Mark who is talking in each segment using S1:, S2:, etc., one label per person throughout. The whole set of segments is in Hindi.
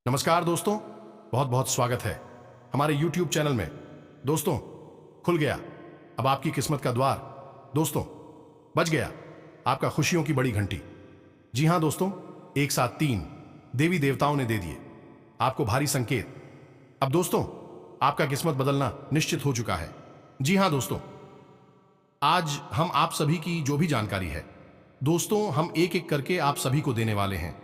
S1: नमस्कार दोस्तों, बहुत बहुत स्वागत है हमारे YouTube चैनल में। दोस्तों, खुल गया अब आपकी किस्मत का द्वार। दोस्तों, बज गया आपका खुशियों की बड़ी घंटी। जी हां दोस्तों, एक साथ 3 देवी देवताओं ने दे दिए आपको भारी संकेत। अब दोस्तों, आपका किस्मत बदलना निश्चित हो चुका है। जी हां दोस्तों, आज हम आप सभी की जो भी जानकारी है दोस्तों, हम एक एक करके आप सभी को देने वाले हैं।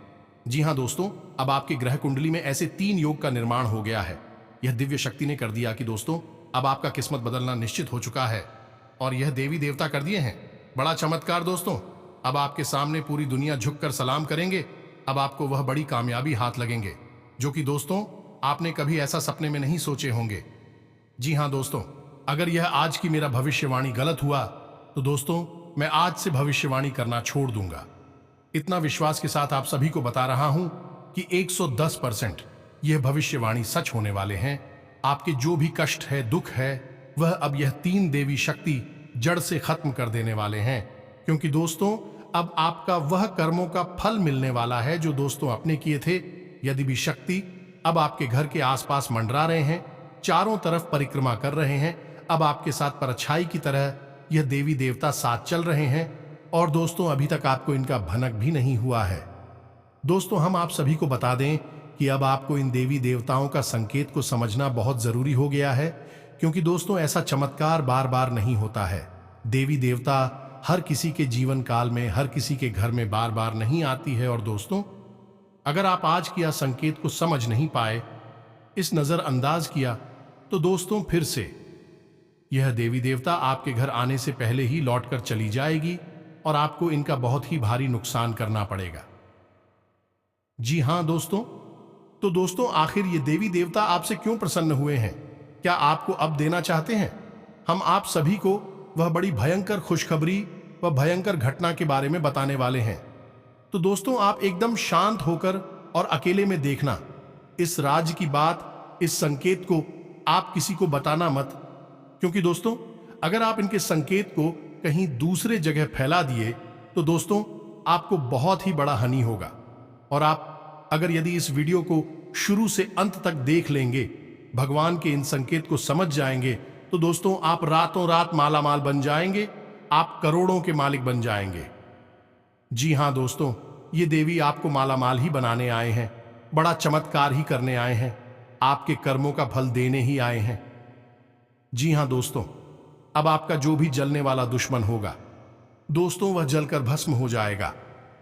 S1: जी हां दोस्तों, अब आपकी ग्रह कुंडली में ऐसे 3 योग का निर्माण हो गया है। यह दिव्य शक्ति ने कर दिया कि दोस्तों, अब आपका किस्मत बदलना निश्चित हो चुका है और यह देवी देवता कर दिए हैं। बड़ा चमत्कार दोस्तों, अब आपके सामने पूरी दुनिया झुककर सलाम करेंगे। अब आपको वह बड़ी कामयाबी हाथ लगेंगे जो कि दोस्तों आपने कभी ऐसा सपने में नहीं सोचे होंगे। जी हां दोस्तों, अगर यह आज की मेरा भविष्यवाणी गलत हुआ तो दोस्तों मैं आज से भविष्यवाणी करना छोड़ दूंगा। इतना विश्वास के साथ आप सभी को बता रहा हूं कि 110% यह भविष्यवाणी सच होने वाले हैं। आपके जो भी कष्ट है, दुख है, वह अब यह 3 देवी शक्ति जड़ से खत्म कर देने वाले हैं। क्योंकि दोस्तों अब आपका वह कर्मों का फल मिलने वाला है जो दोस्तों आपने किए थे। यदि भी शक्ति अब आपके घर के आसपास मंडरा रहे हैं, चारों तरफ परिक्रमा कर रहे हैं, अब आपके साथ परछाई की तरह यह देवी देवता साथ चल रहे हैं और दोस्तों अभी तक आपको इनका भनक भी नहीं हुआ है। दोस्तों, हम आप सभी को बता दें कि अब आपको इन देवी देवताओं का संकेत को समझना बहुत जरूरी हो गया है। क्योंकि दोस्तों ऐसा चमत्कार बार बार नहीं होता है। देवी देवता हर किसी के जीवन काल में, हर किसी के घर में बार बार नहीं आती है। और दोस्तों, अगर आप आज किया संकेत को समझ नहीं पाए, इस नजरअंदाज किया, तो दोस्तों फिर से यह देवी देवता आपके घर आने से पहले ही लौटकर चली जाएगी और आपको इनका बहुत ही भारी नुकसान करना पड़ेगा। जी हां दोस्तों, तो दोस्तों आखिर ये देवी देवता आपसे क्यों प्रसन्न हुए हैं? क्या आपको अब देना चाहते हैं? हम आप सभी को वह बड़ी भयंकर खुशखबरी व भयंकर घटना के बारे में बताने वाले हैं। तो दोस्तों आप एकदम शांत होकर और अकेले में देखना। इस राज की बात, इस संकेत को आप किसी को बताना मत। क्योंकि दोस्तों अगर आप इनके संकेत को कहीं दूसरे जगह फैला दिए तो दोस्तों आपको बहुत ही बड़ा हानि होगा। और आप अगर यदि इस वीडियो को शुरू से अंत तक देख लेंगे, भगवान के इन संकेत को समझ जाएंगे, तो दोस्तों आप रातों रात मालामाल बन जाएंगे, आप करोड़ों के मालिक बन जाएंगे। जी हां दोस्तों, ये देवी आपको मालामाल ही बनाने आए हैं, बड़ा चमत्कार ही करने आए हैं, आपके कर्मों का फल देने ही आए हैं। जी हां दोस्तों, अब आपका जो भी जलने वाला दुश्मन होगा दोस्तों वह जलकर भस्म हो जाएगा।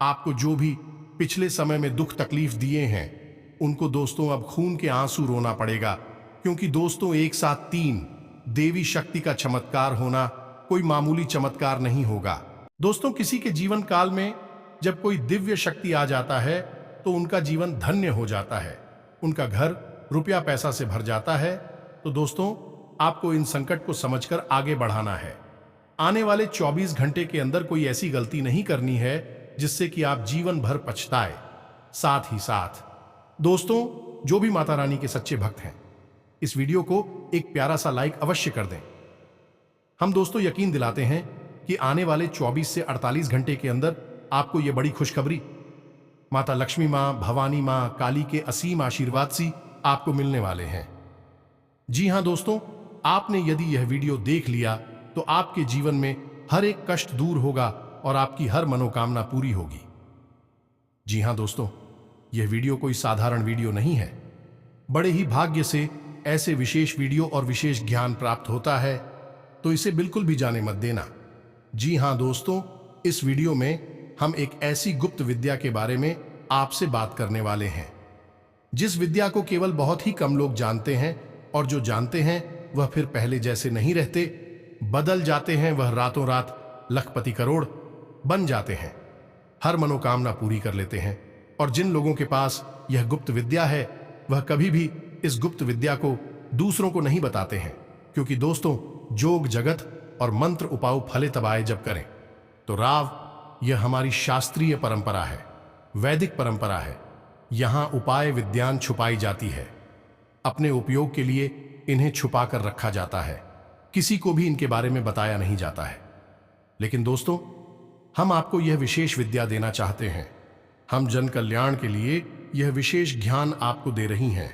S1: आपको जो भी पिछले समय में दुख तकलीफ दिए हैं उनको दोस्तों अब खून के आंसू रोना पड़ेगा। क्योंकि दोस्तों एक साथ 3 देवी शक्ति का चमत्कार होना कोई मामूली चमत्कार नहीं होगा। दोस्तों किसी के जीवन काल में जब कोई दिव्य शक्ति आ जाता है तो उनका जीवन धन्य हो जाता है, उनका घर रुपया पैसा से भर जाता है। तो दोस्तों आपको इन संकट को समझकर आगे बढ़ाना है। आने वाले 24 घंटे के अंदर कोई ऐसी गलती नहीं करनी है जिससे कि आप जीवन भर पछताए। साथ ही साथ दोस्तों जो भी माता रानी के सच्चे भक्त हैं, इस वीडियो को एक प्यारा सा लाइक अवश्य कर दें। हम दोस्तों यकीन दिलाते हैं कि आने वाले 24 से 48 घंटे के अंदर आपको यह बड़ी खुशखबरी माता लक्ष्मी मां, भवानी मां, काली के असीम आशीर्वाद से आपको मिलने वाले हैं। जी हां दोस्तों, आपने यदि यह वीडियो देख लिया तो आपके जीवन में हर एक कष्ट दूर होगा और आपकी हर मनोकामना पूरी होगी। जी हां दोस्तों, यह वीडियो कोई साधारण वीडियो नहीं है। बड़े ही भाग्य से ऐसे विशेष वीडियो और विशेष ज्ञान प्राप्त होता है, तो इसे बिल्कुल भी जाने मत देना। जी हां दोस्तों, इस वीडियो में हम एक ऐसी गुप्त विद्या के बारे में आपसे बात करने वाले हैं जिस विद्या को केवल बहुत ही कम लोग जानते हैं, और जो जानते हैं वह फिर पहले जैसे नहीं रहते, बदल जाते हैं। वह रातों रात लखपति करोड़ बन जाते हैं, हर मनोकामना पूरी कर लेते हैं। और जिन लोगों के पास यह गुप्त विद्या है वह कभी भी इस गुप्त विद्या को दूसरों को नहीं बताते हैं। क्योंकि दोस्तों जोग जगत और मंत्र उपाउ फले तबाए जब करें तो राव, यह हमारी शास्त्रीय परंपरा है, वैदिक परंपरा है। यहां उपाय विद्यान छुपाई जाती है, अपने उपयोग के लिए इन्हें छुपा कर रखा जाता है, किसी को भी इनके बारे में बताया नहीं जाता है। लेकिन दोस्तों हम आपको यह विशेष विद्या देना चाहते हैं। हम जन कल्याण के लिए यह विशेष ज्ञान आपको दे रही हैं।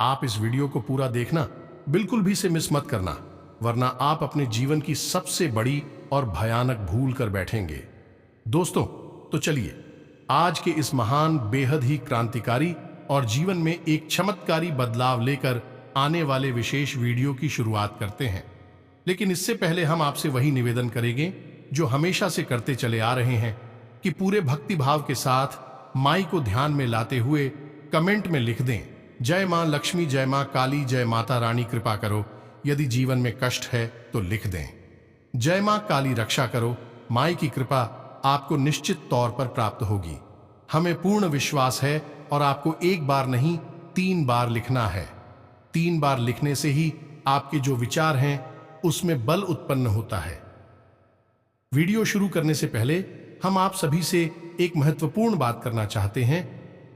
S1: आप इस वीडियो को पूरा देखना, बिल्कुल भी इसे मिस मत करना, वरना आप अपने जीवन की सबसे बड़ी और भयानक भूल कर बैठेंगे। दोस्तों, तो चलिए आज के इस महान, बेहद ही क्रांतिकारी और जीवन में एक चमत्कारी बदलाव लेकर आने वाले विशेष वीडियो की शुरुआत करते हैं। लेकिन इससे पहले हम आपसे वही निवेदन करेंगे जो हमेशा से करते चले आ रहे हैं कि पूरे भक्ति भाव के साथ माई को ध्यान में लाते हुए कमेंट में लिख दें, जय मां लक्ष्मी, जय मां काली, जय माता रानी कृपा करो। यदि जीवन में कष्ट है तो लिख दें, जय मां काली रक्षा करो। माई की कृपा आपको निश्चित तौर पर प्राप्त होगी। हमें पूर्ण विश्वास है और आपको एक बार नहीं 3 बार लिखना है। 3 बार लिखने से ही आपके जो विचार हैं उसमें बल उत्पन्न होता है। वीडियो शुरू करने से पहले हम आप सभी से एक महत्वपूर्ण बात करना चाहते हैं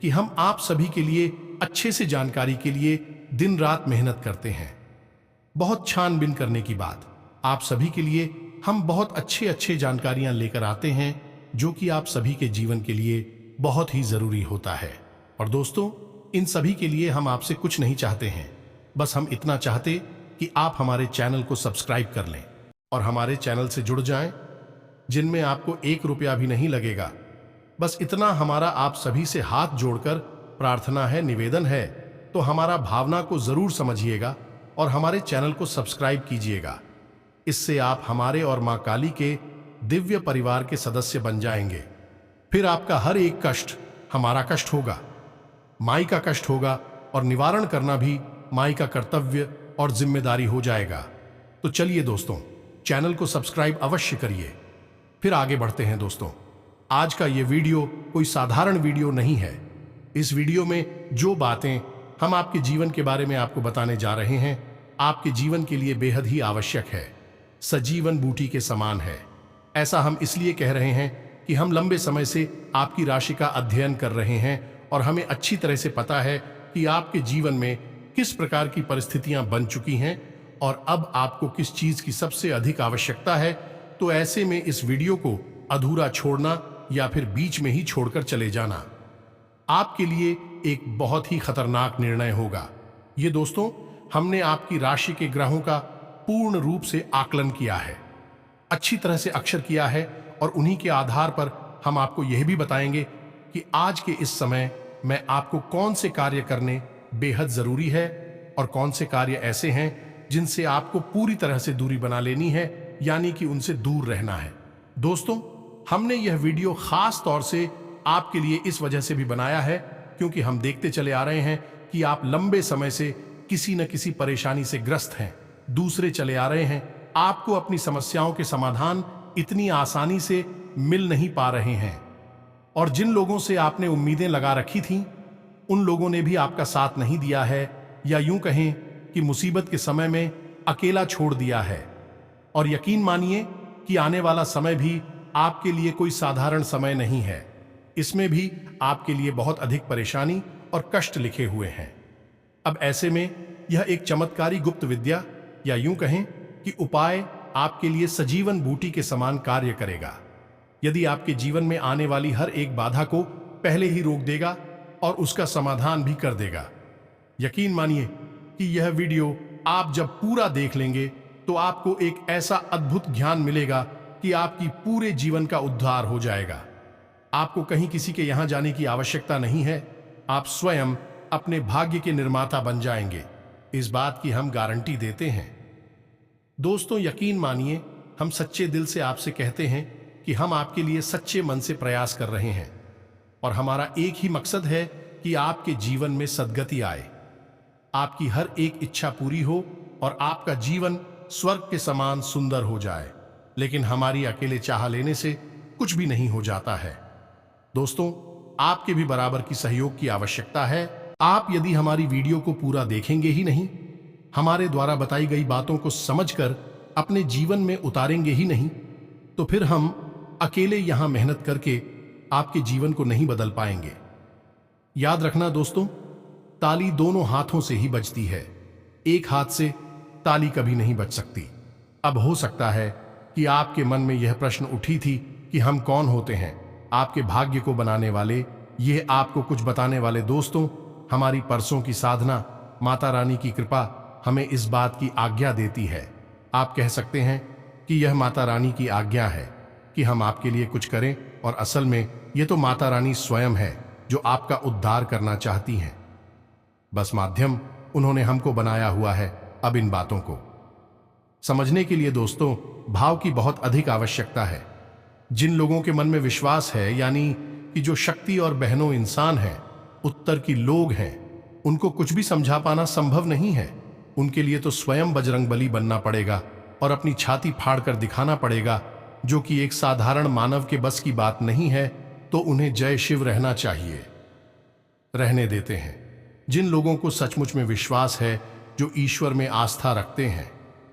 S1: कि हम आप सभी के लिए अच्छे से जानकारी के लिए दिन रात मेहनत करते हैं। बहुत छानबीन करने की बात, आप सभी के लिए हम बहुत अच्छे जानकारियां लेकर आते हैं जो कि आप सभी के जीवन के लिए बहुत ही जरूरी होता है। और दोस्तों, इन सभी के लिए हम आपसे कुछ नहीं चाहते हैं, बस हम इतना चाहते कि आप हमारे चैनल को सब्सक्राइब कर लें और हमारे चैनल से जुड़ जाएं, जिनमें आपको 1 रुपया भी नहीं लगेगा। बस इतना हमारा आप सभी से हाथ जोड़कर प्रार्थना है, निवेदन है। तो हमारा भावना को जरूर समझिएगा और हमारे चैनल को सब्सक्राइब कीजिएगा। इससे आप हमारे और मां काली के दिव्य परिवार के सदस्य बन जाएंगे। फिर आपका हर एक कष्ट हमारा कष्ट होगा, माई का कष्ट होगा, और निवारण करना भी माई का कर्तव्य और जिम्मेदारी हो जाएगा। तो चलिए दोस्तों, चैनल को सब्सक्राइब अवश्य करिए। फिर आगे बढ़ते हैं दोस्तों। आज का ये वीडियो कोई साधारण वीडियो नहीं है। इस वीडियो में जो बातें हम आपके जीवन के बारे में आपको बताने जा रहे हैं, आपके जीवन के लिए बेहद ही आवश्यक है, सजीवन बूटी के समान है। ऐसा हम इसलिए कह रहे हैं कि हम लंबे समय से आपकी राशि का अध्ययन कर रहे हैं और हमें अच्छी तरह से पता है कि आपके जीवन में किस प्रकार की परिस्थितियां बन चुकी हैं और अब आपको किस चीज की सबसे अधिक आवश्यकता है। तो ऐसे में इस वीडियो को अधूरा छोड़ना या फिर बीच में ही छोड़कर चले जाना आपके लिए एक बहुत ही खतरनाक निर्णय होगा। ये दोस्तों, हमने आपकी राशि के ग्रहों का पूर्ण रूप से आकलन किया है, अच्छी तरह से अक्षर किया है, और उन्हीं के आधार पर हम आपको यह भी बताएंगे कि आज के इस समय में आपको कौन से कार्य करने बेहद जरूरी है और कौन से कार्य ऐसे हैं जिनसे आपको पूरी तरह से दूरी बना लेनी है, यानी कि उनसे दूर रहना है। दोस्तों, हमने यह वीडियो खास तौर से आपके लिए इस वजह से भी बनाया है क्योंकि हम देखते चले आ रहे हैं कि आप लंबे समय से किसी न किसी परेशानी से ग्रस्त हैं, दूसरे चले आ रहे हैं। आपको अपनी समस्याओं के समाधान इतनी आसानी से मिल नहीं पा रहे हैं, और जिन लोगों से आपने उम्मीदें लगा रखी थीं, उन लोगों ने भी आपका साथ नहीं दिया है, या यूं कहें कि मुसीबत के समय में अकेला छोड़ दिया है। और यकीन मानिए कि आने वाला समय भी आपके लिए कोई साधारण समय नहीं है। इसमें भी आपके लिए बहुत अधिक परेशानी और कष्ट लिखे हुए हैं। अब ऐसे में यह एक चमत्कारी गुप्त विद्या, या यूं कहें कि उपाय आपके लिए सजीवन बूटी के समान कार्य करेगा। यदि आपके जीवन में आने वाली हर एक बाधा को पहले ही रोक देगा और उसका समाधान भी कर देगा। यकीन मानिए कि यह वीडियो आप जब पूरा देख लेंगे तो आपको एक ऐसा अद्भुत ज्ञान मिलेगा कि आपकी पूरे जीवन का उद्धार हो जाएगा। आपको कहीं किसी के यहां जाने की आवश्यकता नहीं है, आप स्वयं अपने भाग्य के निर्माता बन जाएंगे। इस बात की हम गारंटी देते हैं। दोस्तों, यकीन मानिए, हम सच्चे दिल से आपसे कहते हैं कि हम आपके लिए सच्चे मन से प्रयास कर रहे हैं, और हमारा एक ही मकसद है कि आपके जीवन में सद्गति आए, आपकी हर एक इच्छा पूरी हो और आपका जीवन स्वर्ग के समान सुंदर हो जाए। लेकिन हमारी अकेले चाह लेने से कुछ भी नहीं हो जाता है। दोस्तों, आपके भी बराबर की सहयोग की आवश्यकता है। आप यदि हमारी वीडियो को पूरा देखेंगे ही नहीं, हमारे द्वारा बताई गई बातों को समझकर अपने जीवन में उतारेंगे ही नहीं, तो फिर हम अकेले यहां मेहनत करके आपके जीवन को नहीं बदल पाएंगे। याद रखना दोस्तों, ताली दोनों हाथों से ही बजती है, एक हाथ से ताली कभी नहीं बज सकती। अब हो सकता है कि आपके मन में यह प्रश्न उठी थी कि हम कौन होते हैं, आपके भाग्य को बनाने वाले ये आपको कुछ बताने वाले दोस्तों, हमारी परसों की साधना, माता रानी की कृपा हमें इस बात की आज्ञा देती है। आप कह सकते हैं कि यह माता रानी की आज्ञा है कि हम आपके लिए कुछ करें, और असल में ये तो माता रानी स्वयं है जो आपका उद्धार करना चाहती हैं। बस माध्यम उन्होंने हमको बनाया हुआ है। अब इन बातों को समझने के लिए दोस्तों, भाव की बहुत अधिक आवश्यकता है। जिन लोगों के मन में विश्वास है, यानी कि जो शक्ति और बहनों इंसान हैं, उत्तर की लोग हैं, उनको कुछ भी समझा पाना संभव नहीं है। उनके लिए तो स्वयं बजरंगबली बनना पड़ेगा और अपनी छाती फाड़कर दिखाना पड़ेगा, जो कि एक साधारण मानव के बस की बात नहीं है। तो उन्हें जय शिव रहना चाहिए। रहने देते हैं। जिन लोगों को सचमुच में विश्वास है, जो ईश्वर में आस्था रखते हैं,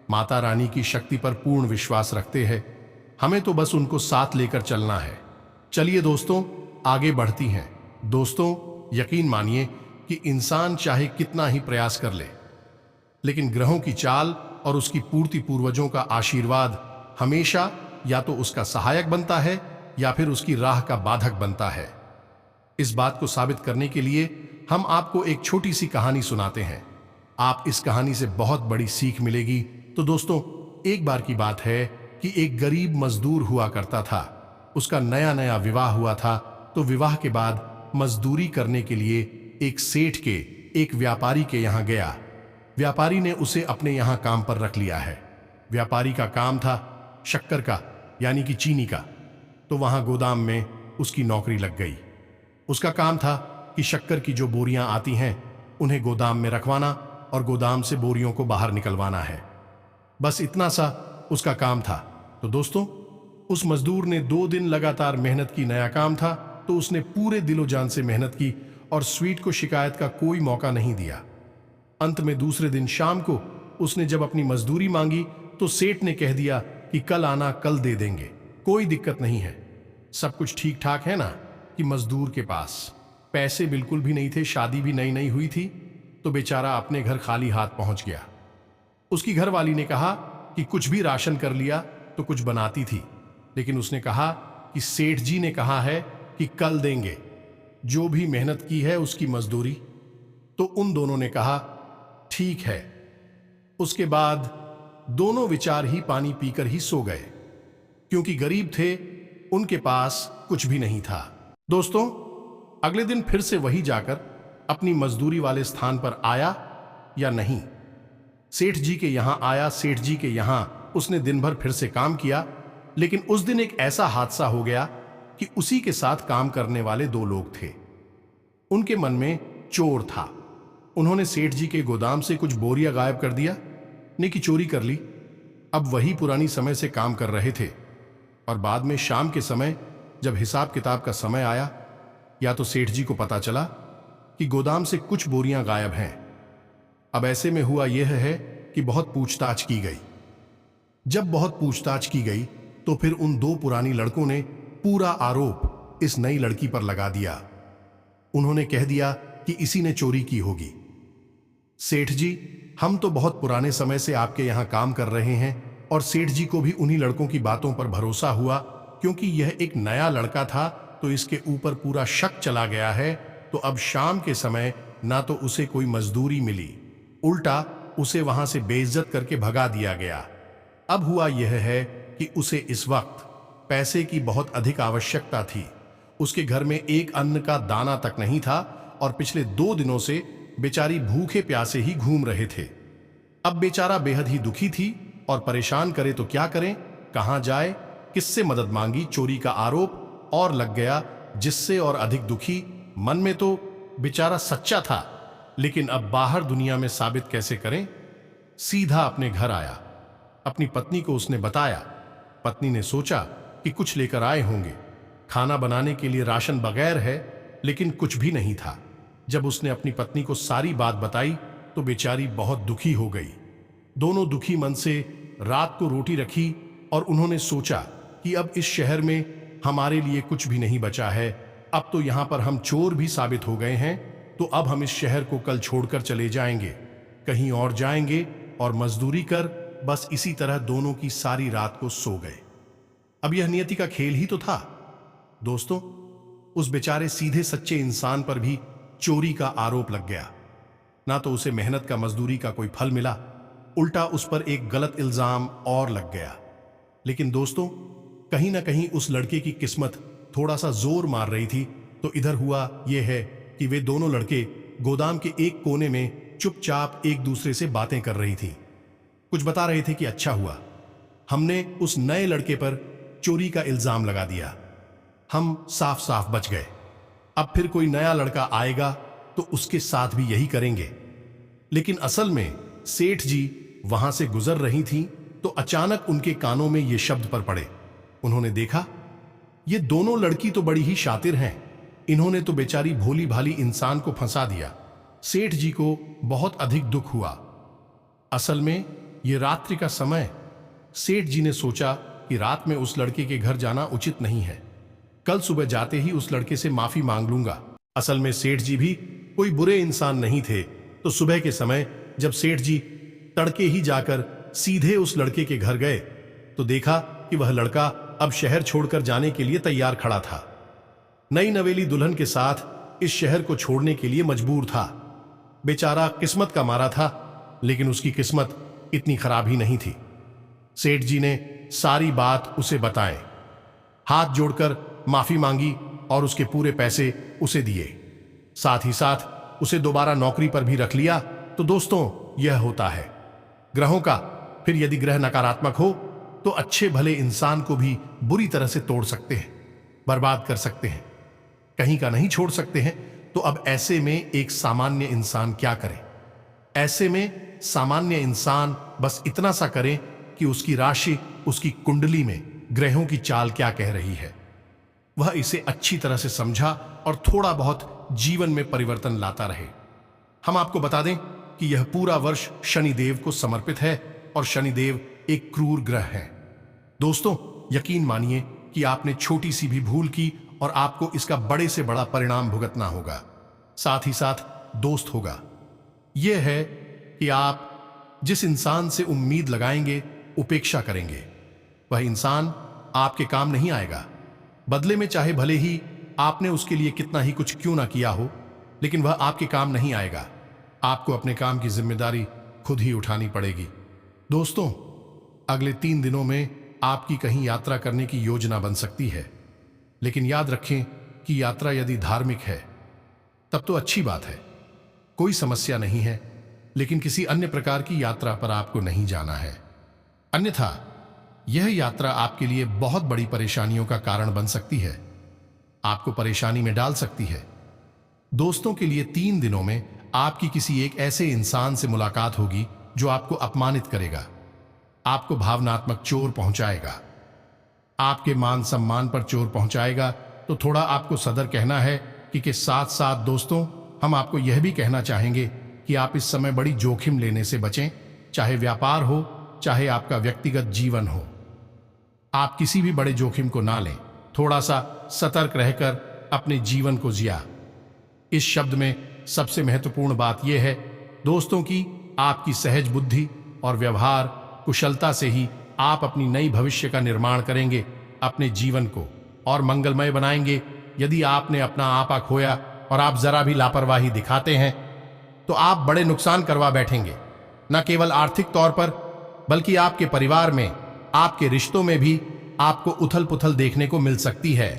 S1: माता रानी की शक्ति पर पूर्ण विश्वास रखते हैं, हमें तो बस उनको साथ लेकर चलना है। चलिए दोस्तों, आगे बढ़ती हैं। दोस्तों, यकीन मानिए कि इंसान चाहे कितना ही प्रयास कर ले, लेकिन ग्रहों की चाल और उसकी पूर्ति, पूर्वजों का आशीर्वाद हमेशा या तो उसका सहायक बनता है या फिर उसकी राह का बाधक बनता है। इस बात को साबित करने के लिए हम आपको एक छोटी सी कहानी सुनाते हैं। आप इस कहानी से बहुत बड़ी सीख मिलेगी। तो दोस्तों, एक बार की बात है कि एक गरीब मजदूर हुआ करता था। उसका नया नया विवाह हुआ था। तो विवाह के बाद मजदूरी करने के लिए एक सेठ के, एक व्यापारी के यहां गया। व्यापारी ने उसे अपने यहां काम पर रख लिया है। व्यापारी का काम था शक्कर का, यानी कि चीनी का। तो वहां गोदाम में उसकी नौकरी लग गई। उसका काम था कि शक्कर की जो बोरियां आती हैं, उन्हें गोदाम में रखवाना और गोदाम से बोरियों को बाहर निकलवाना है। बस इतना सा उसका काम था। तो दोस्तों, उस मजदूर ने 2 दिन लगातार मेहनत की। नया काम था तो उसने पूरे दिलो जान से मेहनत की और स्वीट को शिकायत का कोई मौका नहीं दिया। अंत में दूसरे दिन शाम को उसने जब अपनी मजदूरी मांगी तो सेठ ने कह दिया कि कल आना, कल दे देंगे, कोई दिक्कत नहीं है, सब कुछ ठीक ठाक है ना। कि मजदूर के पास पैसे बिल्कुल भी नहीं थे, शादी भी नई नई हुई थी। तो बेचारा अपने घर खाली हाथ पहुंच गया। उसकी घरवाली ने कहा कि कुछ भी राशन कर लिया तो कुछ बनाती थी, लेकिन उसने कहा कि सेठ जी ने कहा है कि कल देंगे, जो भी मेहनत की है उसकी मजदूरी। तो उन दोनों ने कहा ठीक है। उसके बाद दोनों विचार ही पानी पीकर ही सो गए, क्योंकि गरीब थे, उनके पास कुछ भी नहीं था। दोस्तों, अगले दिन फिर से वही जाकर अपनी मजदूरी वाले स्थान पर आया या नहीं? सेठ जी के यहां आया। सेठ जी के यहां उसने दिन भर फिर से काम किया, लेकिन उस दिन एक ऐसा हादसा हो गया कि उसी के साथ काम करने वाले 2 लोग थे। उनके मन में चोर था। उन्होंने सेठ जी के गोदाम से कुछ बोरियां गायब कर दिया, ने की चोरी कर ली। अब वही पुरानी समय से काम कर रहे थे, और बाद में शाम के समय जब हिसाब किताब का समय आया, या तो सेठ जी को पता चला कि गोदाम से कुछ बोरियां गायब हैं। अब ऐसे में हुआ यह है कि बहुत पूछताछ की गई। जब बहुत पूछताछ की गई तो फिर उन 2 पुरानी लड़कों ने पूरा आरोप इस नई लड़की पर लगा दिया। उन्होंने कह दिया कि इसी ने चोरी की होगी। सेठ जी, हम तो बहुत पुराने समय से आपके यहां काम कर रहे हैं, और सेठ जी को भी उन्हीं लड़कों की बातों पर भरोसा हुआ, क्योंकि यह एक नया लड़का था तो इसके ऊपर पूरा शक चला गया है। तो अब शाम के समय ना तो उसे कोई मजदूरी मिली, उल्टा उसे वहां से बेइज्जत करके भगा दिया गया। अब हुआ यह है कि उसे इस वक्त पैसे की बहुत अधिक आवश्यकता थी। उसके घर में एक अन्न का दाना तक नहीं था, और पिछले 2 दिनों से बेचारी भूखे प्यासे ही घूम रहे थे। अब बेचारा बेहद ही दुखी थी और परेशान करे तो क्या करें, कहां जाए, किससे मदद मांगी। चोरी का आरोप और लग गया, जिससे और अधिक दुखी। मन में तो बेचारा सच्चा था, लेकिन अब बाहर दुनिया में साबित कैसे करें। सीधा अपने घर आया। अपनी पत्नी को उसने बताया। पत्नी ने सोचा कि कुछ लेकर आए होंगे। खाना बनाने के लिए राशन बगैर है, लेकिन कुछ भी नहीं था। जब उसने अपनी पत्नी को सारी बात बताई तो बेचारी बहुत दुखी हो गई। दोनों दुखी मन से रात को रोटी रखी, और उन्होंने सोचा कि अब इस शहर में हमारे लिए कुछ भी नहीं बचा है। अब तो यहां पर हम चोर भी साबित हो गए हैं, तो अब हम इस शहर को कल छोड़कर चले जाएंगे, कहीं और जाएंगे और मजदूरी कर। बस इसी तरह दोनों की सारी रात को सो गए। अब यह नियति का खेल ही तो था। दोस्तों, उस बेचारे सीधे सच्चे इंसान पर भी चोरी का आरोप लग गया। ना तो उसे मेहनत का मजदूरी का कोई फल मिला, उल्टा उस पर एक गलत इल्जाम और लग गया। लेकिन दोस्तों, कहीं ना कहीं उस लड़के की किस्मत थोड़ा सा जोर मार रही थी। तो इधर हुआ यह है कि वे दोनों लड़के गोदाम के एक कोने में चुपचाप एक दूसरे से बातें कर रही थी। कुछ बता रहे थे कि अच्छा हुआ हमने उस नए लड़के पर चोरी का इल्जाम लगा दिया, हम साफ साफ बच गए। अब फिर कोई नया लड़का आएगा तो उसके साथ भी यही करेंगे। लेकिन असल में सेठ जी वहां से गुजर रही थीं तो अचानक उनके कानों में ये शब्द पर पड़े। उन्होंने देखा, ये दोनों लड़की तो बड़ी ही शातिर हैं, इन्होंने तो बेचारी भोली भाली इंसान को फंसा दिया। सेठ जी को बहुत अधिक दुख हुआ। असल में ये रात्रि का समय, सेठ जी ने सोचा कि रात में उस लड़के के घर जाना उचित नहीं है, कल सुबह जाते ही उस लड़के से माफी मांग लूंगा। असल में सेठ जी भी कोई बुरे इंसान नहीं थे। तो सुबह के समय जब सेठ जी तड़के ही जाकर सीधे उस लड़के के घर गए तो देखा कि वह लड़का अब शहर छोड़कर जाने के लिए तैयार खड़ा था। नई नवेली दुल्हन के साथ इस शहर को छोड़ने के लिए मजबूर था। बेचारा किस्मत का मारा था, लेकिन उसकी किस्मत इतनी खराब ही नहीं थी। सेठ जी ने सारी बात उसे बताएं, हाथ जोड़कर माफी मांगी और उसके पूरे पैसे उसे दिए। साथ ही साथ उसे दोबारा नौकरी पर भी रख लिया। तो दोस्तों, यह होता है ग्रहों का। फिर यदि ग्रह नकारात्मक हो तो अच्छे भले इंसान को भी बुरी तरह से तोड़ सकते हैं, बर्बाद कर सकते हैं, कहीं का नहीं छोड़ सकते हैं। तो अब ऐसे में एक सामान्य इंसान क्या करे? ऐसे में सामान्य इंसान बस इतना सा करे कि उसकी राशि, उसकी कुंडली में ग्रहों की चाल क्या कह रही है, वह इसे अच्छी तरह से समझा और थोड़ा बहुत जीवन में परिवर्तन लाता रहे। हम आपको बता दें कि यह पूरा वर्ष शनिदेव को समर्पित है और शनिदेव एक क्रूर ग्रह है। दोस्तों, यकीन मानिए कि आपने छोटी सी भी भूल की और आपको इसका बड़े से बड़ा परिणाम भुगतना होगा। साथ ही साथ दोस्त होगा यह है कि आप जिस इंसान से उम्मीद लगाएंगे, उपेक्षा करेंगे, वह इंसान आपके काम नहीं आएगा। बदले में चाहे भले ही आपने उसके लिए कितना ही कुछ क्यों ना किया हो, लेकिन वह आपके काम नहीं आएगा। आपको अपने काम की जिम्मेदारी खुद ही उठानी पड़ेगी। दोस्तों, अगले 3 दिनों में आपकी कहीं यात्रा करने की योजना बन सकती है, लेकिन याद रखें कि यात्रा यदि धार्मिक है तब तो अच्छी बात है, कोई समस्या नहीं है। लेकिन किसी अन्य प्रकार की यात्रा पर आपको नहीं जाना है, अन्यथा यह यात्रा आपके लिए बहुत बड़ी परेशानियों का कारण बन सकती है, आपको परेशानी में डाल सकती है। दोस्तों के लिए 3 दिनों में आपकी किसी एक ऐसे इंसान से मुलाकात होगी जो आपको अपमानित करेगा, आपको भावनात्मक चोट पहुंचाएगा, आपके मान सम्मान पर चोट पहुंचाएगा। तो थोड़ा आपको सदर कहना है कि साथ साथ दोस्तों, हम आपको यह भी कहना चाहेंगे कि आप इस समय बड़ी जोखिम लेने से बचें, चाहे व्यापार हो, चाहे आपका व्यक्तिगत जीवन हो। आप किसी भी बड़े जोखिम को ना लें, थोड़ा सा सतर्क रहकर अपने जीवन को जिया। इस शब्द में सबसे महत्वपूर्ण बात यह है दोस्तों की आपकी सहज बुद्धि और व्यवहार कुशलता से ही आप अपनी नई भविष्य का निर्माण करेंगे, अपने जीवन को और मंगलमय बनाएंगे। यदि आपने अपना आपा खोया और आप जरा भी लापरवाही दिखाते हैं तो आप बड़े नुकसान करवा बैठेंगे, न केवल आर्थिक तौर पर बल्कि आपके परिवार में, आपके रिश्तों में भी आपको उथल पुथल देखने को मिल सकती है।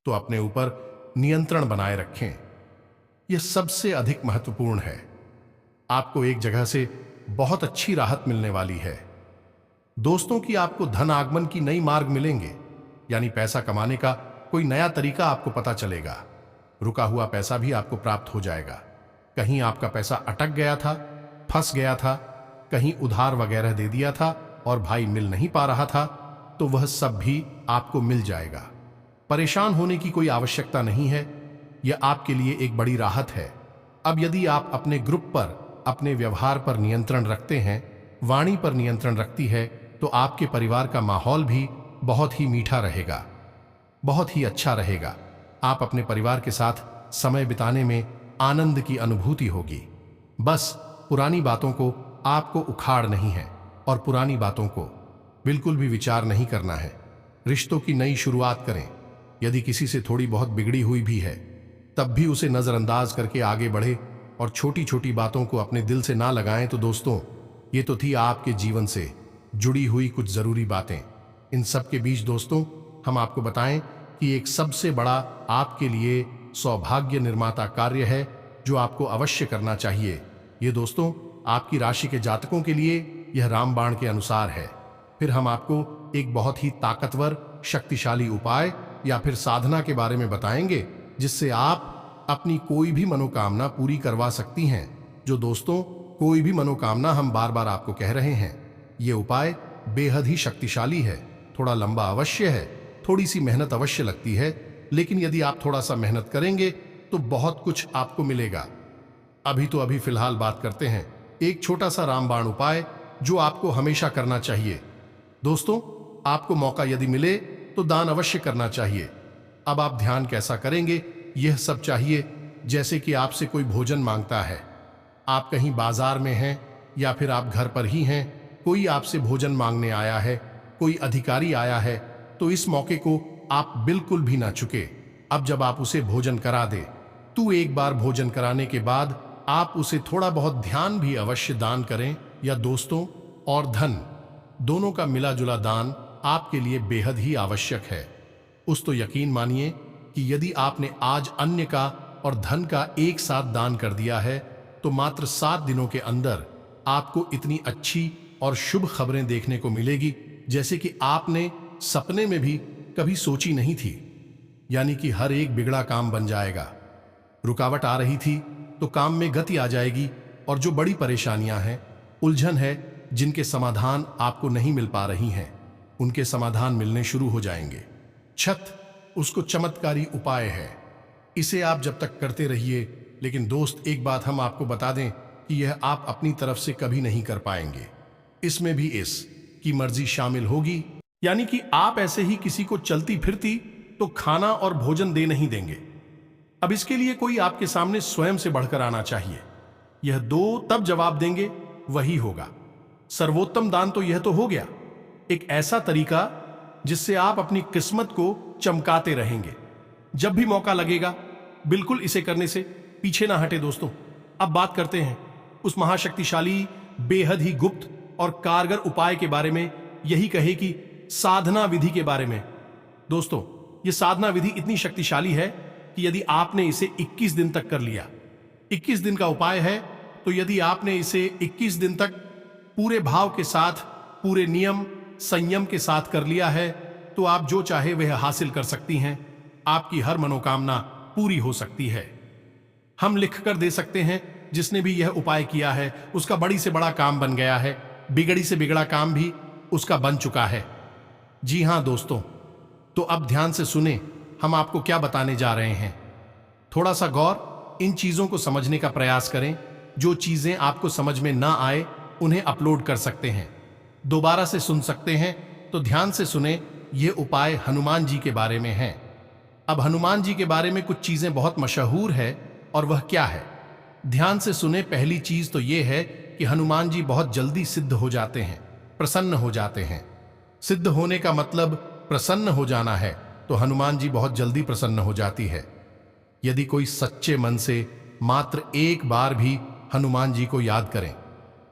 S1: तो अपने ऊपर नियंत्रण बनाए रखें, यह सबसे अधिक महत्वपूर्ण है। आपको एक जगह से बहुत अच्छी राहत मिलने वाली है दोस्तों की आपको धन आगमन की नई मार्ग मिलेंगे, यानी पैसा कमाने का कोई नया तरीका आपको पता चलेगा। रुका हुआ पैसा भी आपको प्राप्त हो जाएगा। कहीं आपका पैसा अटक गया था, फंस गया था, कहीं उधार वगैरह दे दिया था और भाई मिल नहीं पा रहा था, तो वह सब भी आपको मिल जाएगा। परेशान होने की कोई आवश्यकता नहीं है, यह आपके लिए एक बड़ी राहत है। अब यदि आप अपने ग्रुप पर, अपने व्यवहार पर नियंत्रण रखते हैं, वाणी पर नियंत्रण रखती है, तो आपके परिवार का माहौल भी बहुत ही मीठा रहेगा, बहुत ही अच्छा रहेगा। आप अपने परिवार के साथ समय बिताने में आनंद की अनुभूति होगी। बस पुरानी बातों को आपको उखाड़ नहीं है और पुरानी बातों को बिल्कुल भी विचार नहीं करना है। रिश्तों की नई शुरुआत करें, यदि किसी से थोड़ी बहुत बिगड़ी हुई भी है तब भी उसे नजरअंदाज करके आगे बढ़े और छोटी छोटी बातों को अपने दिल से ना लगाएं। तो दोस्तों, ये तो थी आपके जीवन से जुड़ी हुई कुछ जरूरी बातें। इन सब के बीच दोस्तों, हम आपको बताएं कि एक सबसे बड़ा आपके लिए सौभाग्य निर्माता कार्य है जो आपको अवश्य करना चाहिए। ये दोस्तों आपकी राशि के जातकों के लिए यह रामबाण के अनुसार है। फिर हम आपको एक बहुत ही ताकतवर शक्तिशाली उपाय या फिर साधना के बारे में बताएंगे जिससे आप अपनी कोई भी मनोकामना पूरी करवा सकती हैं। जो दोस्तों, कोई भी मनोकामना हम बार बार आपको कह रहे हैं, ये उपाय बेहद ही शक्तिशाली है। थोड़ा लंबा अवश्य है, थोड़ी सी मेहनत अवश्य लगती है, लेकिन यदि आप थोड़ा सा मेहनत करेंगे तो बहुत कुछ आपको मिलेगा। अभी फिलहाल बात करते हैं एक छोटा सा रामबाण उपाय जो आपको हमेशा करना चाहिए। दोस्तों, आपको मौका यदि मिले तो दान अवश्य करना चाहिए। अब आप ध्यान कैसा करेंगे, यह सब चाहिए जैसे कि आपसे कोई भोजन मांगता है। आप कहीं बाजार में हैं या फिर आप घर पर ही हैं, कोई आपसे भोजन मांगने आया है, कोई अधिकारी आया है, तो इस मौके को आप बिल्कुल भी ना चुके। अब जब आप उसे भोजन करा दे तो एक बार भोजन कराने के बाद आप उसे थोड़ा बहुत ध्यान भी अवश्य दान करें। या दोस्तों, और धन दोनों का मिला जुला दान आपके लिए बेहद ही आवश्यक है। उस तो यकीन मानिए कि यदि आपने आज अन्न का और धन का एक साथ दान कर दिया है तो मात्र 7 दिनों के अंदर आपको इतनी अच्छी और शुभ खबरें देखने को मिलेगी जैसे कि आपने सपने में भी कभी सोची नहीं थी। यानी कि हर एक बिगड़ा काम बन जाएगा। रुकावट आ रही थी तो काम में गति आ जाएगी, और जो बड़ी परेशानियां हैं, उलझन है, जिनके समाधान आपको नहीं मिल पा रही हैं, उनके समाधान मिलने शुरू हो जाएंगे। छत उसको चमत्कारी उपाय है, इसे आप जब तक करते रहिए। लेकिन दोस्त, एक बात हम आपको बता दें कि यह आप अपनी तरफ से कभी नहीं कर पाएंगे। इसमें भी इस की मर्जी शामिल होगी, यानी कि आप ऐसे ही किसी को चलती फिरती तो खाना और भोजन दे नहीं देंगे। अब इसके लिए कोई आपके सामने स्वयं से बढ़कर आना चाहिए। यह दो तब जवाब देंगे वही होगा। सर्वोत्तम दान तो यह तो हो गया, एक ऐसा तरीका जिससे आप अपनी किस्मत को चमकाते रहेंगे। जब भी मौका लगेगा बिल्कुल इसे करने से पीछे ना हटे। दोस्तों, अब बात करते हैं उस महाशक्तिशाली, बेहद ही गुप्त और कारगर उपाय के बारे में, यही कहे कि साधना विधि के बारे में। दोस्तों, यह साधना विधि इतनी शक्तिशाली है कि यदि आपने इसे 21 दिन तक कर लिया, 21 दिन का उपाय है, तो यदि आपने इसे 21 दिन तक पूरे भाव के साथ, पूरे नियम संयम के साथ कर लिया है, तो आप जो चाहे वह हासिल कर सकती हैं। आपकी हर मनोकामना पूरी हो सकती है। हम लिख कर दे सकते हैं, जिसने भी यह उपाय किया है उसका बड़ी से बड़ा काम बन गया है, बिगड़ी से बिगड़ा काम भी उसका बन चुका है। जी हां दोस्तों, तो अब ध्यान से सुने, हम आपको क्या बताने जा रहे हैं। थोड़ा सा गौर इन चीजों को समझने का प्रयास करें। जो चीजें आपको समझ में ना आए उन्हें अपलोड कर सकते हैं, दोबारा से सुन सकते हैं। तो ध्यान से सुने, यह उपाय हनुमान जी के बारे में है। अब हनुमान जी के बारे में कुछ चीजें बहुत मशहूर है, और वह क्या है, ध्यान से सुने। पहली चीज तो यह है कि हनुमान जी बहुत जल्दी सिद्ध हो जाते हैं, प्रसन्न हो जाते हैं। सिद्ध होने का मतलब प्रसन्न हो जाना है, तो हनुमान जी बहुत जल्दी प्रसन्न हो जाती है। यदि कोई सच्चे मन से मात्र एक बार भी हनुमान जी को याद करें,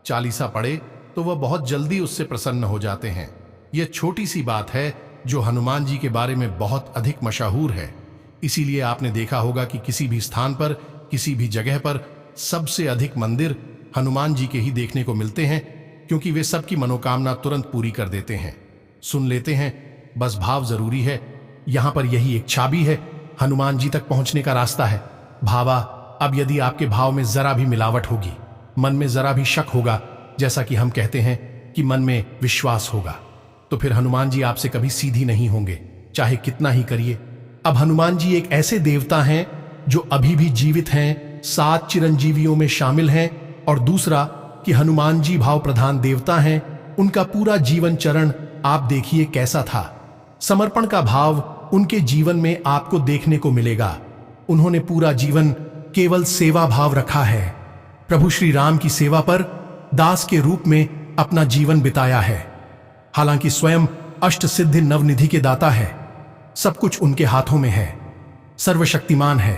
S1: चालीसा पढ़े, तो वह बहुत जल्दी उससे प्रसन्न हो जाते हैं। यह छोटी सी बात है जो हनुमान जी के बारे में बहुत अधिक मशहूर है। इसीलिए आपने देखा होगा कि किसी भी स्थान पर, किसी भी जगह पर सबसे अधिक मंदिर हनुमान जी के ही देखने को मिलते हैं, क्योंकि वे सबकी मनोकामना तुरंत पूरी कर देते हैं। सुन लेते हैं, बस भाव जरूरी है। यहां पर यही एक चाबी है, हनुमान जी तक पहुंचने का रास्ता है। भावा, अब यदि आपके भाव में जरा भी मिलावट होगी, मन में जरा भी शक होगा, जैसा कि हम कहते हैं कि मन में विश्वास होगा, तो फिर हनुमान जी आपसे कभी सीधी नहीं होंगे, चाहे कितना ही करिए। अब हनुमान जी एक ऐसे देवता हैं जो अभी भी जीवित हैं, 7 चिरंजीवियों में शामिल हैं। और दूसरा कि हनुमान जी भाव प्रधान देवता हैं। उनका पूरा जीवन चरण आप देखिए कैसा था। समर्पण का भाव उनके जीवन में आपको देखने को मिलेगा। उन्होंने पूरा जीवन केवल सेवा भाव रखा है। प्रभु श्री राम की सेवा पर दास के रूप में अपना जीवन बिताया है। हालांकि स्वयं अष्ट सिद्धि नवनिधि के दाता है,
S2: सब कुछ उनके हाथों में है, सर्वशक्तिमान है।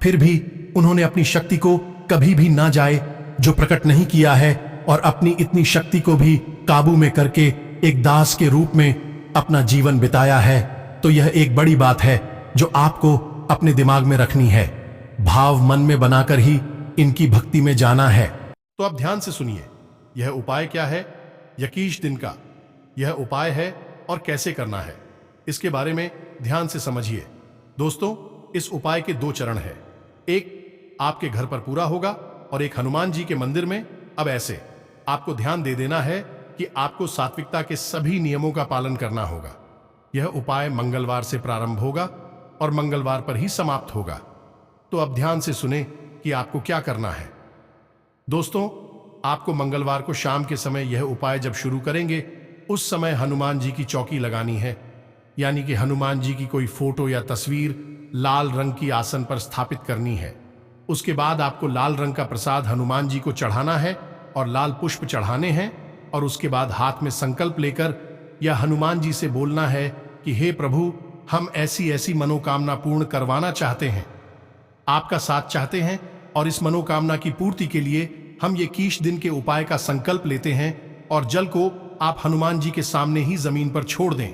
S2: फिर भी उन्होंने अपनी शक्ति को कभी भी ना जाए जो प्रकट नहीं किया है, और अपनी इतनी शक्ति को भी काबू में करके एक दास के रूप में अपना जीवन बिताया है। तो यह एक बड़ी बात है जो आपको अपने दिमाग में रखनी है। भाव मन में बनाकर ही इनकी भक्ति में जाना है।
S1: तो अब ध्यान से सुनिए, यह उपाय क्या है। यकीश दिन का यह उपाय है और कैसे करना है इसके बारे में ध्यान से समझिए। दोस्तों, इस उपाय के 2 चरण हैं। एक आपके घर पर पूरा होगा और एक हनुमान जी के मंदिर में। अब ऐसे आपको ध्यान दे देना है कि आपको सात्विकता के सभी नियमों का पालन करना होगा। यह उपाय मंगलवार से प्रारंभ होगा और मंगलवार पर ही समाप्त होगा। तो अब ध्यान से सुने कि आपको क्या करना है। दोस्तों, आपको मंगलवार को शाम के समय यह उपाय जब शुरू करेंगे, उस समय हनुमान जी की चौकी लगानी है, यानी कि हनुमान जी की कोई फोटो या तस्वीर लाल रंग की आसन पर स्थापित करनी है। उसके बाद आपको लाल रंग का प्रसाद हनुमान जी को चढ़ाना है और लाल पुष्प चढ़ाने हैं, और उसके बाद हाथ में संकल्प लेकर या हनुमान जी से बोलना है कि हे प्रभु, हम ऐसी ऐसी मनोकामना पूर्ण करवाना चाहते हैं, आपका साथ चाहते हैं, और इस मनोकामना की पूर्ति के लिए हम ये कीश दिन के उपाय का संकल्प लेते हैं, और जल को आप हनुमान जी के सामने ही जमीन पर छोड़ दें।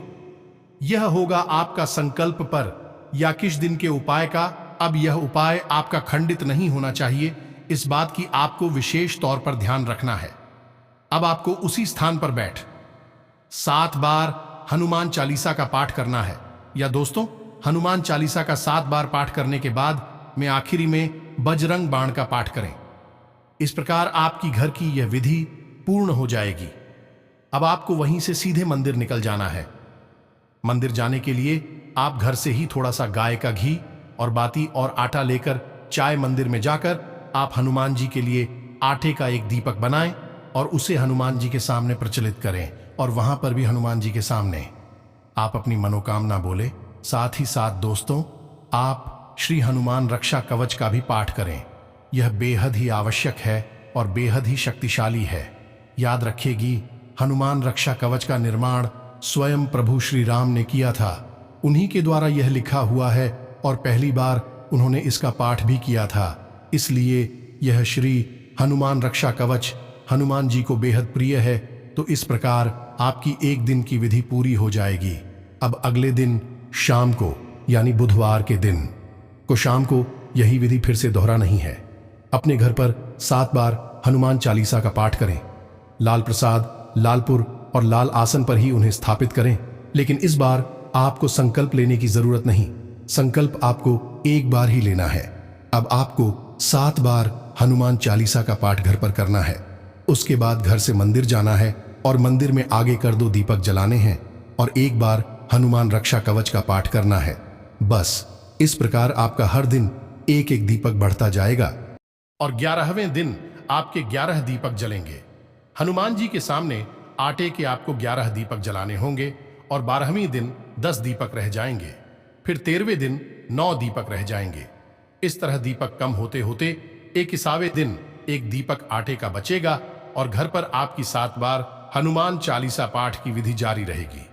S1: यह होगा आपका संकल्प पर या किश दिन के उपाय का। अब यह उपाय आपका खंडित नहीं होना चाहिए, इस बात की आपको विशेष तौर पर ध्यान रखना है। अब आपको उसी स्थान पर बैठ 7 बार हनुमान चालीसा का पाठ करना है। या दोस्तों, हनुमान चालीसा का 7 बार पाठ करने के बाद में आखिरी में बजरंग बाण का पाठ करें। इस प्रकार आपकी घर की यह विधि पूर्ण हो जाएगी। अब आपको वहीं से सीधे मंदिर निकल जाना है। मंदिर जाने के लिए आप घर से ही थोड़ा सा गाय का घी और बाती और आटा लेकर चाय मंदिर में जाकर आप हनुमान जी के लिए आटे का एक दीपक बनाएं और उसे हनुमान जी के सामने प्रचलित करें, और वहां पर भी हनुमान जी के सामने आप अपनी मनोकामना बोले। साथ ही साथ दोस्तों, आप श्री हनुमान रक्षा कवच का भी पाठ करें। यह बेहद ही आवश्यक है और बेहद ही शक्तिशाली है। याद रखिएगी, हनुमान रक्षा कवच का निर्माण स्वयं प्रभु श्री राम ने किया था। उन्हीं के द्वारा यह लिखा हुआ है और पहली बार उन्होंने इसका पाठ भी किया था। इसलिए यह श्री हनुमान रक्षा कवच हनुमान जी को बेहद प्रिय है। तो इस प्रकार आपकी एक दिन की विधि पूरी हो जाएगी। अब अगले दिन शाम को, यानी बुधवार के दिन को शाम को यही विधि फिर से दोहरा नहीं है। अपने घर पर 7 बार हनुमान चालीसा का पाठ करें। लाल प्रसाद, लालपुर और लाल आसन पर ही उन्हें स्थापित करें। लेकिन इस बार आपको संकल्प लेने की जरूरत नहीं, संकल्प आपको एक बार ही लेना है। अब आपको 7 बार हनुमान चालीसा का पाठ घर पर करना है। उसके बाद घर से मंदिर जाना है और मंदिर में आगे कर 2 दीपक जलाने हैं और एक बार हनुमान रक्षा कवच का पाठ करना है। बस इस प्रकार आपका हर दिन एक एक दीपक बढ़ता जाएगा और 11वें दिन आपके 11 दीपक जलेंगे। हनुमान जी के सामने आटे के आपको 11 दीपक जलाने होंगे और 12वें दिन 10 दीपक रह जाएंगे। फिर 13वें दिन 9 दीपक रह जाएंगे। इस तरह दीपक कम होते होते 21वें दिन एक दीपक आटे का बचेगा और घर पर आपकी 7 बार हनुमान चालीसा पाठ की विधि जारी रहेगी।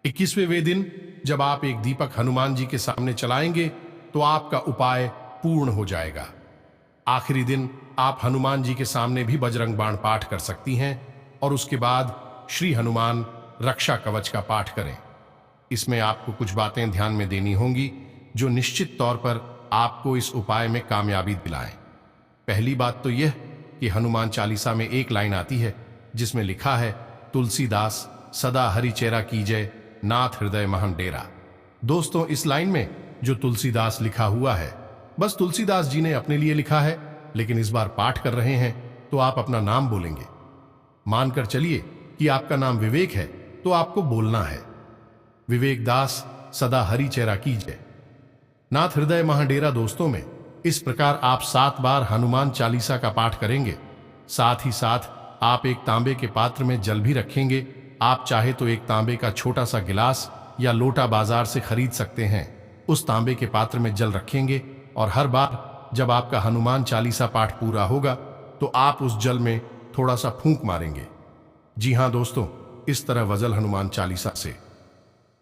S1: 21वें दिन जब आप एक दीपक हनुमान जी के सामने चलाएंगे तो आपका उपाय पूर्ण हो जाएगा। आखिरी दिन आप हनुमान जी के सामने भी बजरंग बाण पाठ कर सकती हैं और उसके बाद श्री हनुमान रक्षा कवच का पाठ करें। इसमें आपको कुछ बातें ध्यान में देनी होंगी जो निश्चित तौर पर आपको इस उपाय में कामयाबी दिलाएं। पहली बात तो यह कि हनुमान चालीसा में एक लाइन आती है जिसमें लिखा है, तुलसीदास सदा हरि चेरा कीजय, नाथ हृदय महन डेरा। दोस्तों, इस लाइन में जो तुलसीदास लिखा हुआ है, बस तुलसीदास जी ने अपने लिए लिखा है, लेकिन इस बार पाठ कर रहे हैं तो आप अपना नाम बोलेंगे। मानकर चलिए कि आपका नाम विवेक है तो आपको बोलना है, विवेक दास सदा हरि चेरा कीजय, नाथ हृदय महाडेरा। दोस्तों में इस प्रकार आप 7 बार हनुमान चालीसा का पाठ करेंगे। साथ ही साथ आप एक तांबे के पात्र में जल भी रखेंगे। आप चाहे तो एक तांबे का छोटा सा गिलास या लोटा बाजार से खरीद सकते हैं। उस तांबे के पात्र में जल रखेंगे और हर बार जब आपका हनुमान चालीसा पाठ पूरा होगा तो आप उस जल में थोड़ा सा फूंक मारेंगे। जी हाँ दोस्तों, इस तरह वजल हनुमान चालीसा से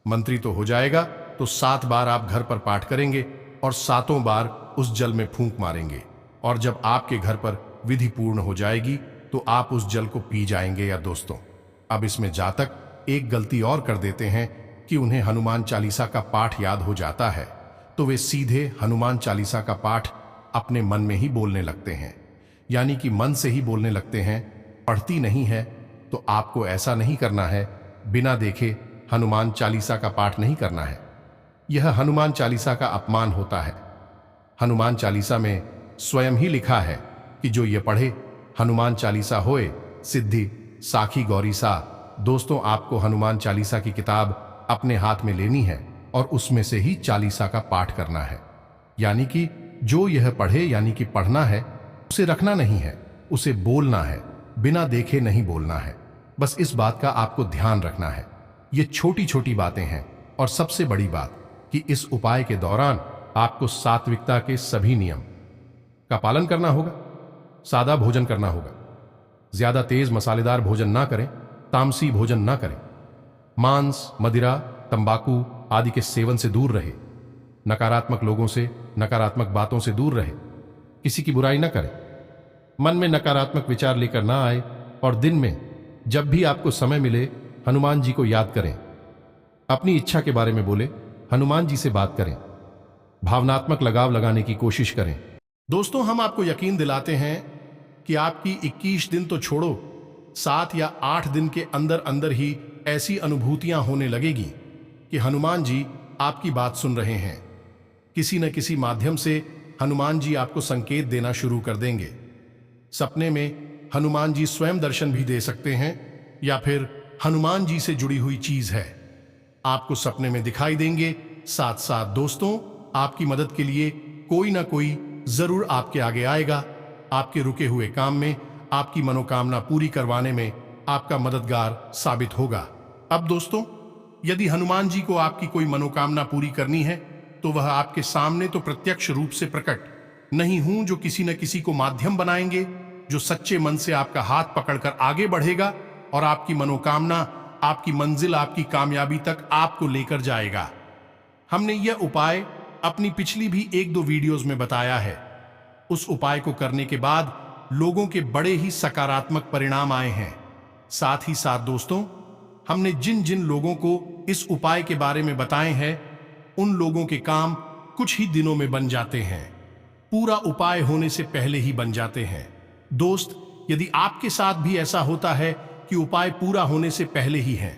S1: मंत्री तो हो जाएगा, तो तो 7 बार आप घर पर पाठ करेंगे और 7 बार उस जल में फूंक मारेंगे, और जब आपके घर पर विधि पूर्ण हो जाएगी तो आप उस जल को पी जाएंगे। या दोस्तों, अब इसमें जातक एक गलती और कर देते हैं कि उन्हें हनुमान चालीसा का पाठ याद हो जाता है तो वे सीधे हनुमान चालीसा का पाठ अपने मन में ही बोलने लगते हैं, यानी कि मन से ही बोलने लगते हैं, पढ़ती नहीं है। तो आपको ऐसा नहीं करना है। बिना देखे हनुमान चालीसा का पाठ नहीं करना है। यह हनुमान चालीसा का अपमान होता है। हनुमान चालीसा में स्वयं ही लिखा है कि जो ये पढ़े हनुमान चालीसा होए सिद्धि साखी गौरी सा। दोस्तों, आपको हनुमान चालीसा की किताब अपने हाथ में लेनी है और उसमें से ही चालीसा का पाठ करना है, यानी कि जो यह पढ़े, यानी कि पढ़ना है, उसे रखना नहीं है, उसे बोलना है, बिना देखे नहीं बोलना है। बस इस बात का आपको ध्यान रखना है। ये छोटी छोटी बातें हैं। और सबसे बड़ी बात कि इस उपाय के दौरान आपको सात्विकता के सभी नियम का पालन करना होगा। सादा भोजन करना होगा, ज्यादा तेज मसालेदार भोजन ना करें, तामसी भोजन ना करें, मांस, मदिरा, तंबाकू आदि के सेवन से दूर रहे, नकारात्मक लोगों से, नकारात्मक बातों से दूर रहे, किसी की बुराई ना करें, मन में नकारात्मक विचार लेकर ना आए, और दिन में जब भी आपको समय मिले हनुमान जी को याद करें, अपनी इच्छा के बारे में बोले, हनुमान जी से बात करें, भावनात्मक लगाव लगाने की कोशिश करें। दोस्तों, हम आपको यकीन दिलाते हैं कि आपकी 21 दिन तो छोड़ो, 7 या 8 दिन के अंदर अंदर ही ऐसी अनुभूतियां होने लगेगी कि हनुमान जी आपकी बात सुन रहे हैं। किसी न किसी माध्यम से हनुमान जी आपको संकेत देना शुरू कर देंगे। सपने में हनुमान जी स्वयं दर्शन भी दे सकते हैं, या फिर हनुमान जी से जुड़ी हुई चीज है आपको सपने में दिखाई देंगे। साथ साथ दोस्तों, आपकी मदद के लिए कोई ना कोई जरूर आपके आगे आएगा। आपके रुके हुए काम में, आपकी मनोकामना पूरी करवाने में आपका मददगार साबित होगा। अब दोस्तों, यदि हनुमान जी को आपकी कोई मनोकामना पूरी करनी है तो वह आपके सामने तो प्रत्यक्ष रूप से प्रकट नहीं हूं, जो किसी न किसी को माध्यम बनाएंगे, जो सच्चे मन से आपका हाथ पकड़कर आगे बढ़ेगा और आपकी मनोकामना, आपकी मंजिल, आपकी कामयाबी तक आपको लेकर जाएगा। हमने यह उपाय अपनी पिछली भी 1-2 वीडियोस में बताया है। उस उपाय को करने के बाद लोगों के बड़े ही सकारात्मक परिणाम आए हैं। साथ ही साथ दोस्तों, हमने जिन जिन लोगों को इस उपाय के बारे में बताए हैं, उन लोगों के काम कुछ ही दिनों में बन जाते हैं, पूरा उपाय होने से पहले ही बन जाते हैं। दोस्त, यदि आपके साथ भी ऐसा होता है कि उपाय पूरा होने से पहले ही है,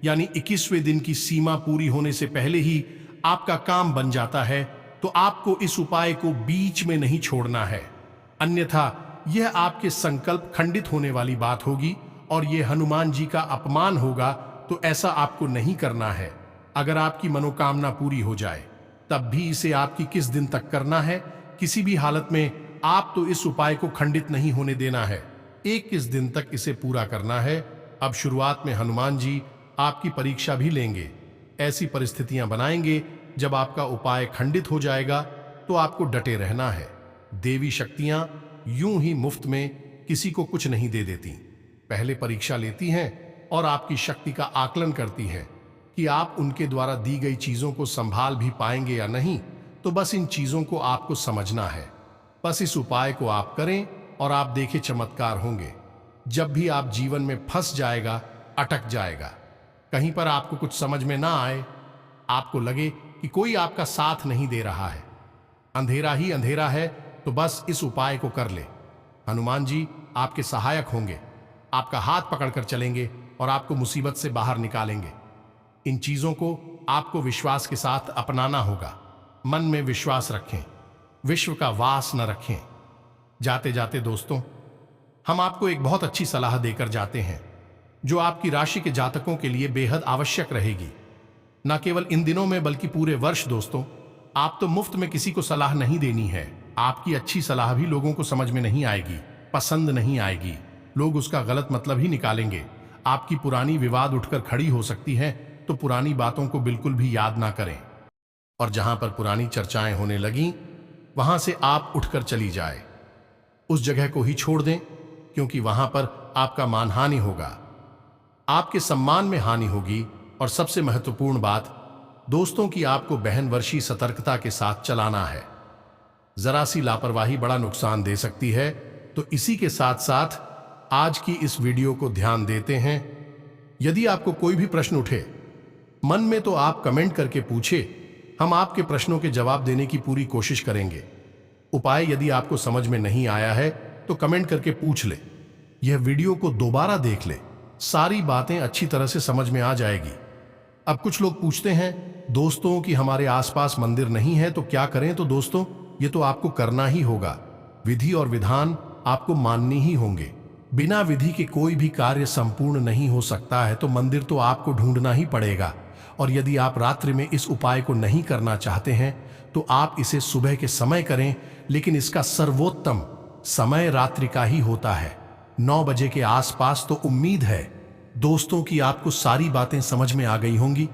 S1: यानी 21वें दिन की सीमा पूरी होने से पहले ही आपका काम बन जाता है, तो आपको इस उपाय को बीच में नहीं छोड़ना है, अन्यथा यह आपके संकल्प खंडित होने वाली बात होगी और यह हनुमान जी का अपमान होगा। तो ऐसा आपको नहीं करना है। अगर आपकी मनोकामना पूरी हो जाए तब भी इसे आपकी किस दिन तक करना है, किसी भी हालत में आप तो इस उपाय को खंडित नहीं होने देना है। 21 दिन तक इसे पूरा करना है। अब शुरुआत में हनुमान जी आपकी परीक्षा भी लेंगे, ऐसी परिस्थितियां बनाएंगे जब आपका उपाय खंडित हो जाएगा, तो आपको डटे रहना है। देवी शक्तियां यूं ही मुफ्त में किसी को कुछ नहीं दे देती, पहले परीक्षा लेती हैं और आपकी शक्ति का आकलन करती हैं कि आप उनके द्वारा दी गई चीजों को संभाल भी पाएंगे या नहीं। तो बस इन चीजों को आपको समझना है। बस इस उपाय को आप करें और आप देखें चमत्कार होंगे। जब भी आप जीवन में फंस जाएगा, अटक जाएगा, कहीं पर आपको कुछ समझ में ना आए, आपको लगे कि कोई आपका साथ नहीं दे रहा है, अंधेरा ही अंधेरा है, तो बस इस उपाय को कर ले। हनुमान जी आपके सहायक होंगे, आपका हाथ पकड़कर चलेंगे और आपको मुसीबत से बाहर निकालेंगे। इन चीजों को आपको विश्वास के साथ अपनाना होगा। मन में विश्वास रखें, विश्व का वास न रखें। जाते जाते दोस्तों, हम आपको एक बहुत अच्छी सलाह देकर जाते हैं, जो आपकी राशि के जातकों के लिए बेहद आवश्यक रहेगी। न केवल इन दिनों में बल्कि पूरे वर्ष। दोस्तों, आप तो मुफ्त में किसी को सलाह नहीं देनी है। आपकी अच्छी सलाह भी लोगों को समझ में नहीं आएगी, पसंद नहीं आएगी, लोग उसका गलत मतलब ही निकालेंगे। आपकी पुरानी विवाद उठकर खड़ी हो सकती है, तो पुरानी बातों को बिल्कुल भी याद ना करें, और जहां पर पुरानी चर्चाएं होने लगीं, वहां से आप उठकर चली जाए। उस जगह को ही छोड़ दें, क्योंकि वहां पर आपका मानहानि होगा, आपके सम्मान में हानि होगी। और सबसे महत्वपूर्ण बात, दोस्तों की आपको बहनवर्षी सतर्कता के साथ चलाना है। जरा सी लापरवाही बड़ा नुकसान दे सकती है। तो इसी के साथ साथ आज की इस वीडियो को ध्यान देते हैं। यदि आपको कोई भी प्रश्न उठे मन में तो आप कमेंट करके पूछे, हम आपके प्रश्नों के जवाब देने की पूरी कोशिश करेंगे। उपाय यदि आपको समझ में नहीं आया है तो कमेंट करके पूछ ले। यह वीडियो को दोबारा देख ले, सारी बातें अच्छी तरह से समझ में आ जाएगी। अब कुछ लोग पूछते हैं दोस्तों कि हमारे आसपास मंदिर नहीं है तो क्या करें। तो दोस्तों ये तो आपको करना ही होगा। विधि और विधान आपको मानने ही होंगे। बिना विधि के कोई भी कार्य संपूर्ण नहीं हो सकता है, तो मंदिर तो आपको ढूंढना ही पड़ेगा। और यदि आप रात्रि में इस उपाय को नहीं करना चाहते हैं तो आप इसे सुबह के समय करें, लेकिन इसका सर्वोत्तम समय रात्रि का ही होता है, 9 बजे के आसपास। तो उम्मीद है दोस्तों कि आपको सारी बातें समझ में आ गई होंगी।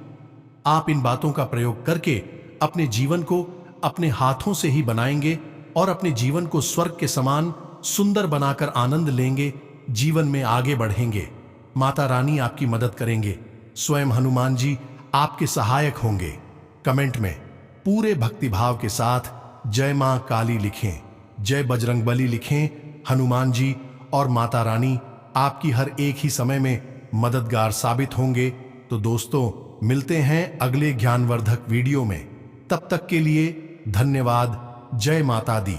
S1: आप इन बातों का प्रयोग करके अपने जीवन को अपने हाथों से ही बनाएंगे और अपने जीवन को स्वर्ग के समान सुंदर बनाकर आनंद लेंगे, जीवन में आगे बढ़ेंगे। माता रानी आपकी मदद करेंगे, स्वयं हनुमान जी आपके सहायक होंगे। कमेंट में पूरे भक्तिभाव के साथ जय मां काली लिखें, जय बजरंगबली लिखें। हनुमान जी और माता रानी आपकी हर एक ही समय में मददगार साबित होंगे। तो दोस्तों मिलते हैं अगले ज्ञानवर्धक वीडियो में। तब तक के लिए धन्यवाद। जय माता दी।